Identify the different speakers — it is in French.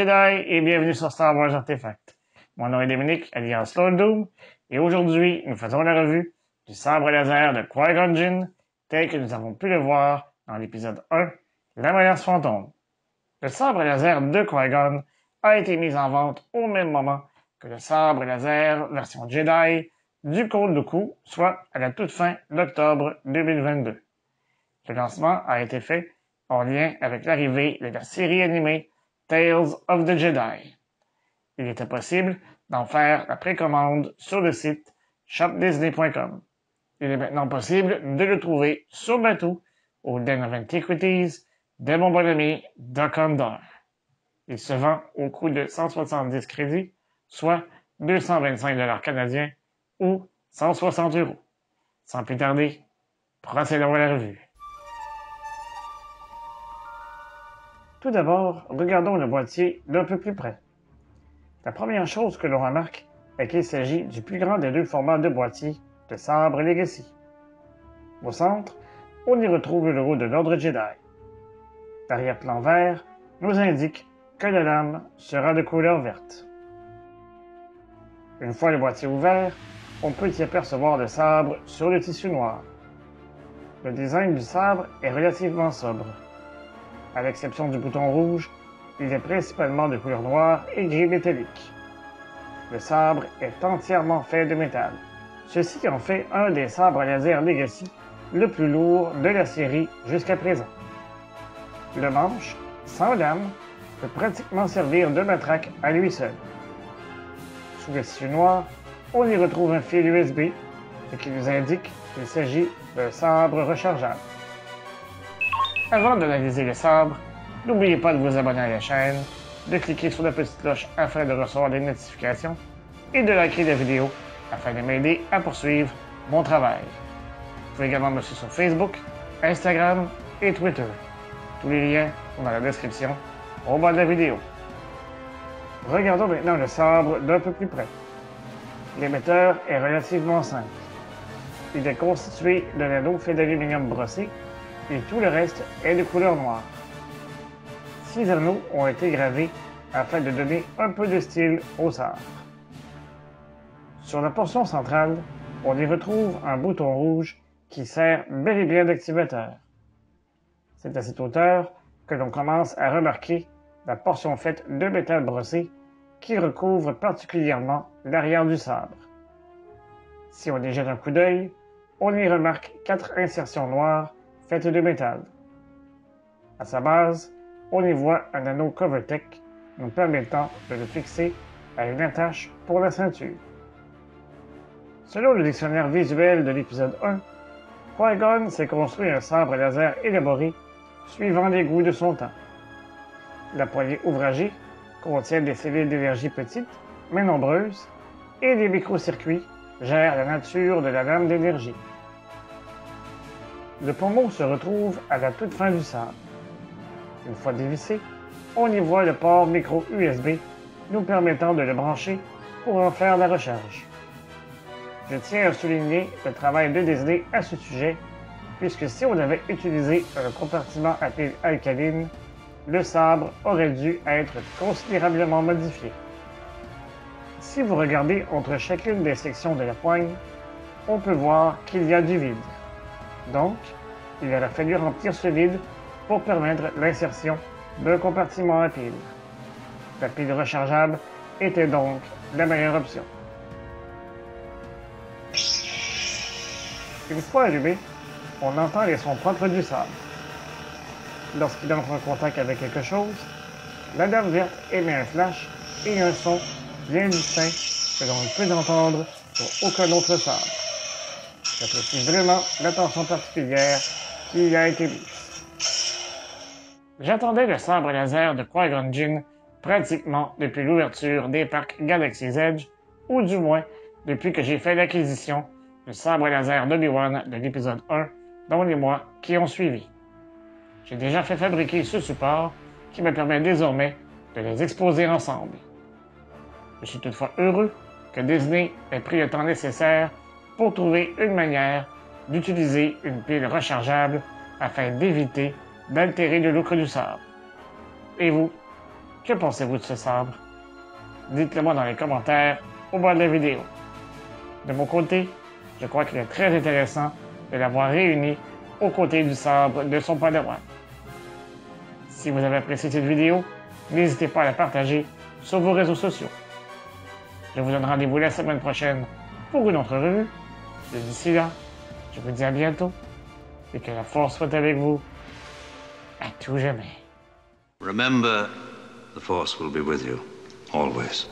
Speaker 1: Jedi et bienvenue sur Star Wars Artefact. Mon nom est Dominique, alias Lord Doom, et aujourd'hui, nous faisons la revue du sabre laser de Qui-Gon Jinn, tel que nous avons pu le voir dans l'épisode 1, La menace fantôme. Le sabre laser de Qui-Gon a été mis en vente au même moment que le sabre laser version Jedi du Code Dooku, soit à la toute fin d'octobre 2022. Le lancement a été fait en lien avec l'arrivée de la série animée Tales of the Jedi. Il était possible d'en faire la précommande sur le site shopdisney.com. Il est maintenant possible de le trouver sur bateau au Den of Antiquities de mon bon ami Doc Ondar. Il se vend au coût de 170 crédits, soit 225 $ canadiens ou 160 €. Sans plus tarder, procédons à la revue. Tout d'abord, regardons le boîtier d'un peu plus près. La première chose que l'on remarque est qu'il s'agit du plus grand des deux formats de boîtier de sabre Legacy. Au centre, on y retrouve le logo de l'Ordre Jedi. L'arrière-plan vert nous indique que la lame sera de couleur verte. Une fois le boîtier ouvert, on peut y apercevoir le sabre sur le tissu noir. Le design du sabre est relativement sobre. À l'exception du bouton rouge, il est principalement de couleur noire et gris métallique. Le sabre est entièrement fait de métal. Ceci en fait un des sabres laser Legacy le plus lourd de la série jusqu'à présent. Le manche, sans lame, peut pratiquement servir de matraque à lui seul. Sous le tissu noir, on y retrouve un fil USB, ce qui nous indique qu'il s'agit d'un sabre rechargeable. Avant d'analyser le sabre, n'oubliez pas de vous abonner à la chaîne, de cliquer sur la petite cloche afin de recevoir des notifications et de liker la vidéo afin de m'aider à poursuivre mon travail. Vous pouvez également me suivre sur Facebook, Instagram et Twitter. Tous les liens sont dans la description au bas de la vidéo. Regardons maintenant le sabre d'un peu plus près. L'émetteur est relativement simple. Il est constitué d'un anneau fait d'aluminium brossé et tout le reste est de couleur noire. 6 anneaux ont été gravés afin de donner un peu de style au sabre. Sur la portion centrale, on y retrouve un bouton rouge qui sert bel et bien d'activateur. C'est à cette hauteur que l'on commence à remarquer la portion faite de métal brossé qui recouvre particulièrement l'arrière du sabre. Si on y jette un coup d'œil, on y remarque 4 insertions noires faites de métal. À sa base, on y voit un anneau Covertech nous permettant de le fixer à une attache pour la ceinture. Selon le dictionnaire visuel de l'épisode 1, Qui-Gon s'est construit un sabre laser élaboré suivant les goûts de son temps. La poignée ouvragée contient des cellules d'énergie petites, mais nombreuses, et des microcircuits gèrent la nature de la lame d'énergie. Le pommeau se retrouve à la toute fin du sabre. Une fois dévissé, on y voit le port micro USB nous permettant de le brancher pour en faire la recharge. Je tiens à souligner le travail de Disney à ce sujet, puisque si on avait utilisé un compartiment à pile alcaline, le sabre aurait dû être considérablement modifié. Si vous regardez entre chacune des sections de la poigne, on peut voir qu'il y a du vide. Donc, il aurait fallu remplir ce vide pour permettre l'insertion d'un compartiment à pile. La pile rechargeable était donc la meilleure option. Une fois allumé, on entend les sons propres du sabre. Lorsqu'il entre en contact avec quelque chose, la lame verte émet un flash et un son bien distinct que l'on ne peut entendre sur aucun autre sabre. J'apprécie vraiment l'attention particulière qui y a été mise. J'attendais le sabre laser de Qui-Gon Jinn pratiquement depuis l'ouverture des parcs Galaxy's Edge, ou du moins depuis que j'ai fait l'acquisition du sabre laser d'Obi-Wan de l'épisode 1 dans les mois qui ont suivi. J'ai déjà fait fabriquer ce support qui me permet désormais de les exposer ensemble. Je suis toutefois heureux que Disney ait pris le temps nécessaire pour trouver une manière d'utiliser une pile rechargeable afin d'éviter d'altérer le look du sabre. Et vous, Que pensez-vous de ce sabre? Dites-le moi dans les commentaires au bas de la vidéo. De mon côté, je crois qu'il est très intéressant de l'avoir réuni aux côtés du sabre de son padawan. Si vous avez apprécié cette vidéo, n'hésitez pas à la partager sur vos réseaux sociaux. Je vous donne rendez-vous la semaine prochaine pour une autre revue. Et d'ici là, je vous dis à bientôt et que la force soit avec vous à tout jamais.
Speaker 2: Remember, the Force will be with you, always.